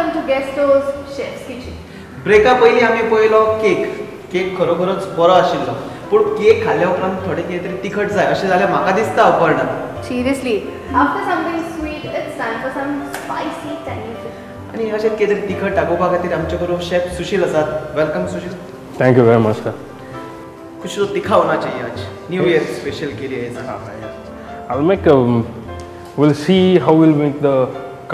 Welcome to Guesto's Chef's Kitchen. ब्रेका पयलीं आमी पळयलो केक खरोखरच बरो आशिल्लो पूण केक खाल्ल्या उपरांत थोडे कितें तरी तिखट जाय अशें जाल्यार म्हाका दिसता Aparna. Seriously, after something sweet, it's time for some spicy Chinese. आनी अशें कितें तरी तिखट दाखोवपा खातीर आमचे बरोबर शेफ सुशील आसात. Welcome Sushil. Thank you very much, sir. कुछ तो तीखा होना चाहिए आज. न्यू ईयर स्पेशल के लिए ऐसा. I'll make we'll see how we'll make the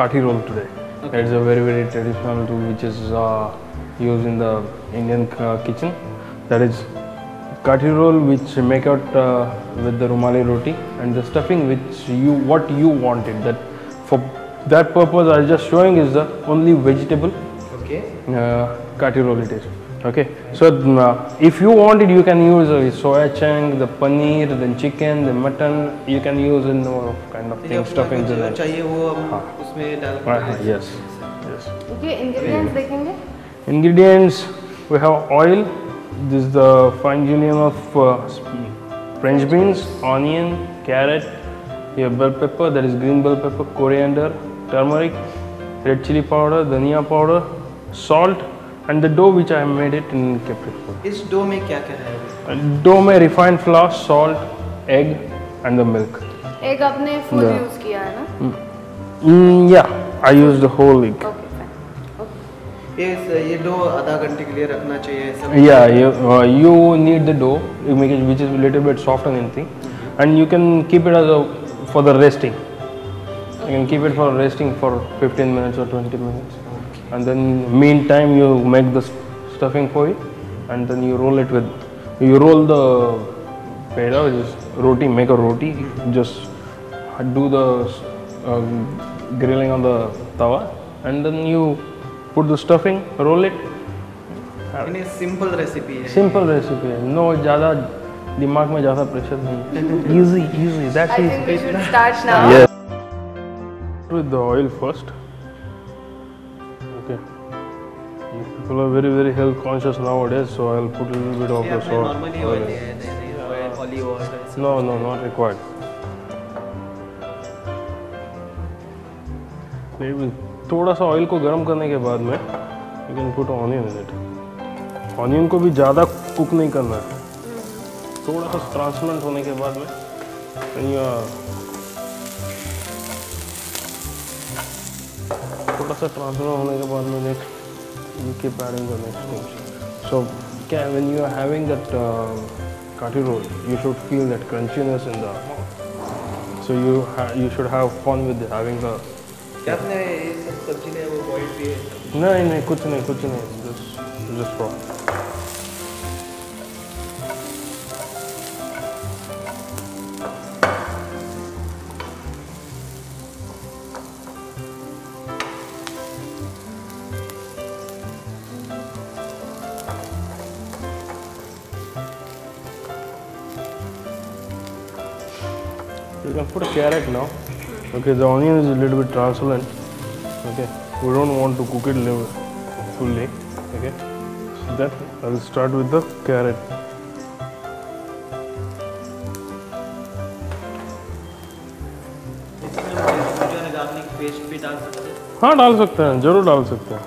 kathi roll today. Okay. It's a very traditional tool which is used in the Indian kitchen. That is kathi roll which make out with the rumali roti and the stuffing which what you wanted. That for that purpose I just showing is the only vegetable. Okay. Kathi roll it is. Okay, so if you want it, you can use soya chunk, the paneer, then chicken, the mutton. You can use in kind of thing stuffing. चाहिए वो उसमें डाल. Yes. Okay, ingredients देखेंगे. Ingredients, we have oil. This is the fine julienne of French beans, onion, carrot. You have bell pepper, that is green bell pepper, coriander, turmeric, red chili powder, dhania powder, salt. And the dough which I have made it in Capricorn. इस dough में क्या क्या है? Dough में refined flour, salt, egg and the milk. Egg आपने full use किया है ना? Yeah, I used the whole egg. Okay, fine. Okay. ये डो आधा घंटे के लिए रखना चाहिए सब. Yeah, you need the dough, you make it which is a little bit soft and anything, and you can keep it as for the resting. You can keep it for resting for 15 minutes or 20 minutes. And then meantime you make the stuffing for it, and then you roll the peda, which is roti, make a roti, just do the grilling on the tawa, and then you put the stuffing, roll it. ये simple recipe है. Simple recipe है, no ज़्यादा दिमाग में ज़्यादा pressure नहीं. Easy, that's I easy. think we should start now. Yes. With the oil first. Okay. People are very health conscious nowadays, so I'll put a little bit of the salt. Normally olive oil. No, not required. Maybe थोड़ा सा oil को गर्म करने के बाद में you can put onion in it. Onion को भी ज़्यादा कुक नहीं करना है. थोड़ा सा ट्रांसपेरेंट होने के बाद में थोड़ा सा ट्रांसपेरेंट होने के बाद में next you keep adding the next things. So when you are having that kathi roll, you should feel that crunchiness in the mouth. So you should have fun with having the. क्या आपने ये सब सब्जी ने वो boil किए? नहीं कुछ नहीं just raw. You can put a carrot now. Okay, the onion is a little bit translucent. Okay, we don't want to cook it fully. Okay, so that I will start with the carrot. इसमें garlic paste भी डाल सकते हैं. हाँ डाल सकते हैं, जरूर डाल सकते हैं.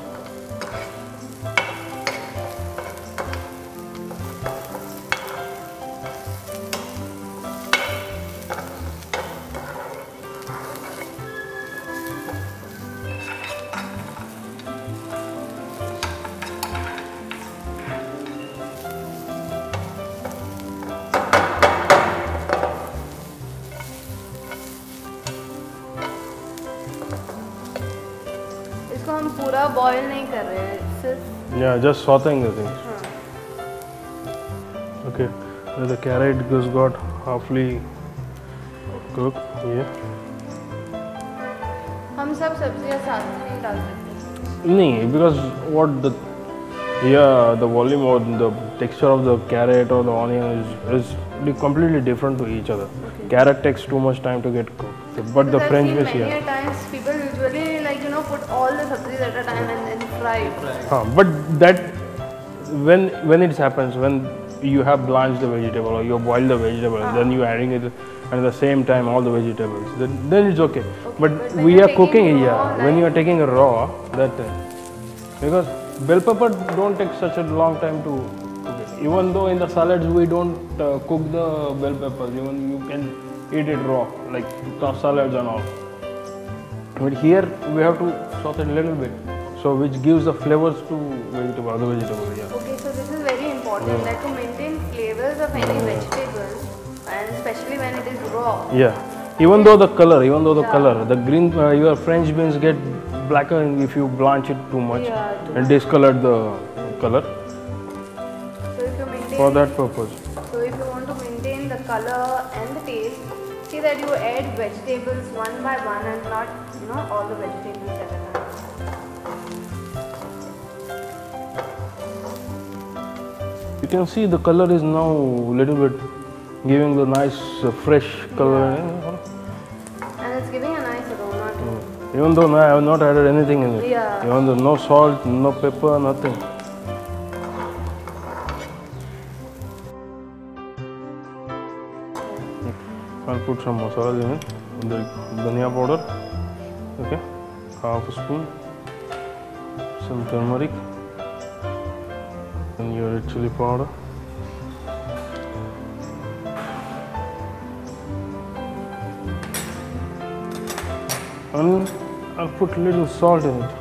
इसको हम पूरा बॉईल नहीं कर रहे हैं, सिर्फ. Yeah, just sauteing the things. Okay, so the carrot just got halfly cooked here. हम सब सब्जियां साथ में नहीं डाल सकते. नहीं, because the volume or the texture of the carrot or the onion is completely different to each other. Okay. Carrot takes too much time to get cooked, but the French dish here. Many times people usually put all the sabzis at a time and then fry. But that when it happens, when you have blanched the vegetable or you boil the vegetable, then you adding it and at the same time all the vegetables, then it's okay. But we are cooking, when you are taking a raw, that because bell pepper don't take such a long time to cook it. Even though in the salads we don't cook the bell peppers, even you can eat it raw, like salads and all. But here we have to saute it a little bit, so which gives the flavors to vegetable, other vegetable. Yeah. Okay, so this is very important that to maintain flavors of any vegetable, and especially when it is raw. Yeah. Even though the color, the green, your French beans get blacker if you blanch it too much and discolor the color. So if you maintain For that purpose. So if you want to maintain the color and the taste, see that you add vegetables one by one and not, all the vegetables at a time. You can see the color is now a little bit giving the nice fresh color. And it's giving a nice aroma too. Even though I have not added anything in it. Yeah. Even though no salt, no pepper, nothing. I'll put some masala in it. The dhania powder. Okay. Half a spoon. Some turmeric. And your red chili powder. And I'll put a little salt in it.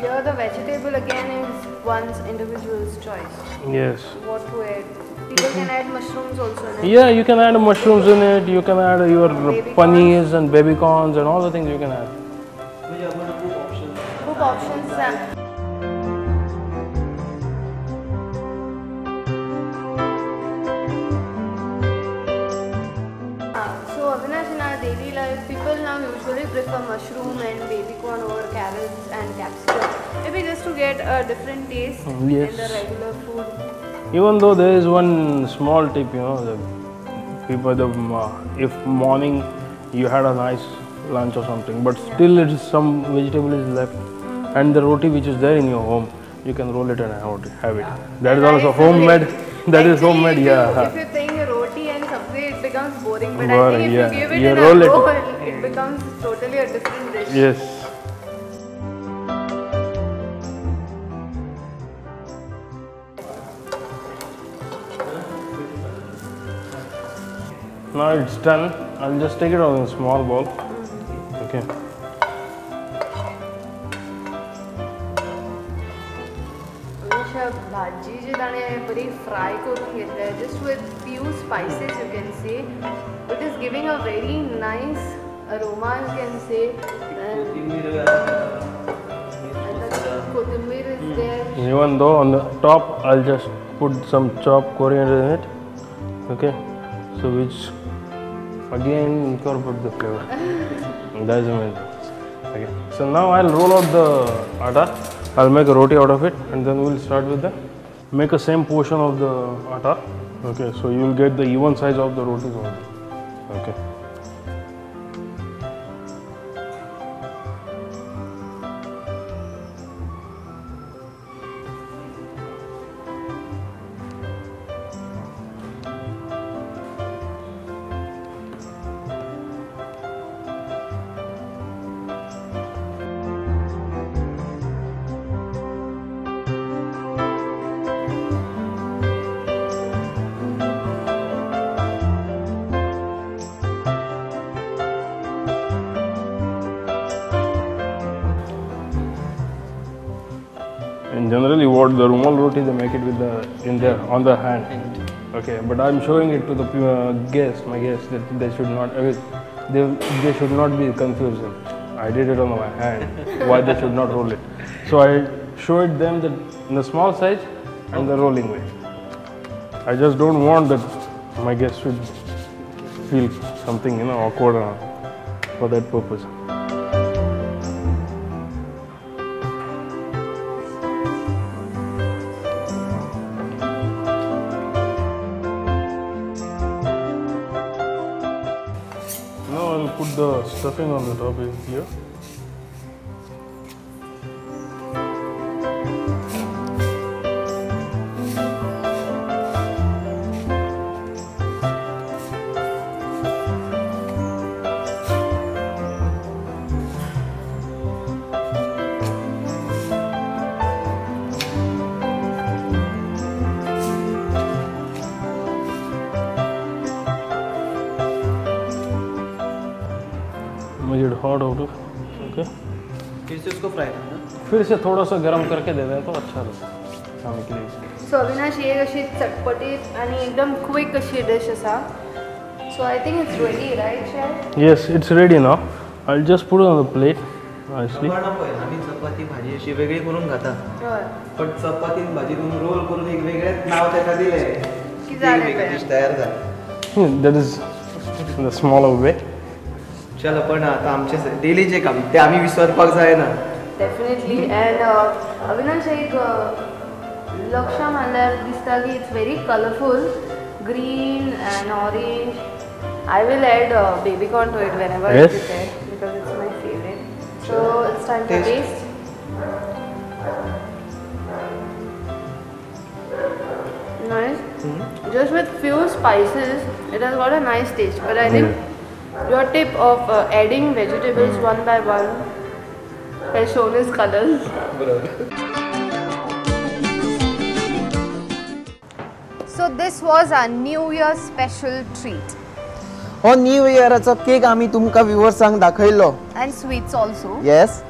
Here the vegetable again is one's individual's choice. Yes. What to add. People can add mushrooms also in it. Yeah, you can add mushrooms in it. You can add your Baby paneers and baby corns and all the things you can add. म्हणजे आपण खूप option Cook options and so Avinash, in our daily life, people now usually prefer mushroom and baby corn over carrots and capsicum. Maybe just to get a different taste Yes. in the regular food. Even though there is one small tip, the people, if morning you had a nice lunch or something, but still it is some vegetable is left, and the roti which is there in your home, you can roll it and have it. That is also homemade. That is Actually, homemade, yeah. If you think roti and sabzi, it becomes boring. But I Boring, think if yeah. you give it You in roll a it. roll, it becomes totally a different dish. Yes. Now it's done. I'll just take it out in a small bowl. Okay. Anisha, bhaji ji dane bari fry करून घेतलंय. Just with few spices, you can say. It is giving a very nice aroma, you can say. And the kothambir is there. Even though on the top I'll just put some chopped coriander in it. Okay. So which again incorporate the flavor. That's amazing. Okay. So now I'll roll out the atta. I'll make a roti out of it, and then we'll start with the make a same portion of the atta. Okay. So you'll get the even size of the rotis only. Okay. And generally, what the rumal roti they make it with the on the hand. Okay, but I'm showing it to the guests, my guests, that they should not. They should not be confused. I did it on my hand. Why they should not roll it? So I showed them that in the small size and the rolling way. I just don't want that my guests should feel something awkward for that purpose. Now I'll put the stuffing on the top here. hot out of. Okay. फिर से उसको fry करना. फिर से थोड़ा सा गरम करके दे दें तो अच्छा लगेगा खाने के लिए. सो अविनाश ही एक अशी चटपटीत आणि एकदम क्विक अशी डिश आसा. So I think it's ready right chef? Yes, it's ready now. I'll just put it on the plate nicely. पण पळय आम्ही चपाती भाजी अशी वेगळी करून खाता. हय. पण चपातीन भाजीतून रोल करून एक वेगळेच नाव त्याला दिले. की झाले वेगळी ते? डिश तयार झाली. That is in the smaller way. चला पण आता आमचे डेली जे काम ते आम्ही विसरपाक जायना. डेफिनेटली अँड अविनाश एक लक्ष मारल्यार दिसता की it's very colourful green and orange. I will add baby corn to it whenever Yes. It's there because it's my favourite. So it's time to Taste. Taste. Nice. Just with few spices, it has got a nice taste. But I think your tip of adding vegetables one by one has shown its colors. So this was our New Year special treat. हो new इयराचो cake आम्ही तुमका व्ह्युअर्सांक दाखयलो. And sweets also. Yes.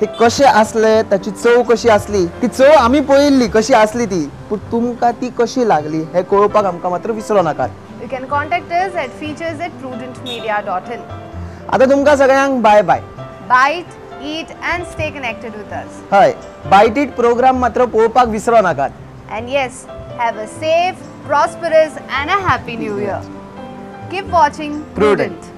ते कशे असले त्याची चव कशी असली ती चव आम्ही पळयल्ली कशी असली ती पण तुमका ती कशी लागली हे कळोवपाक आमकां मात्र विसरो नाकात. You can contact us at features@prudentmedia.in. आता तुमकां सगळ्यांक bye bye. Bite, eat and stay connected with us. हय बायट इट प्रोग्राम मात्र पळोवपाक विसरो नाकात. And yes, have a safe, prosperous and a happy new year. Keep watching Prudent. Prudent.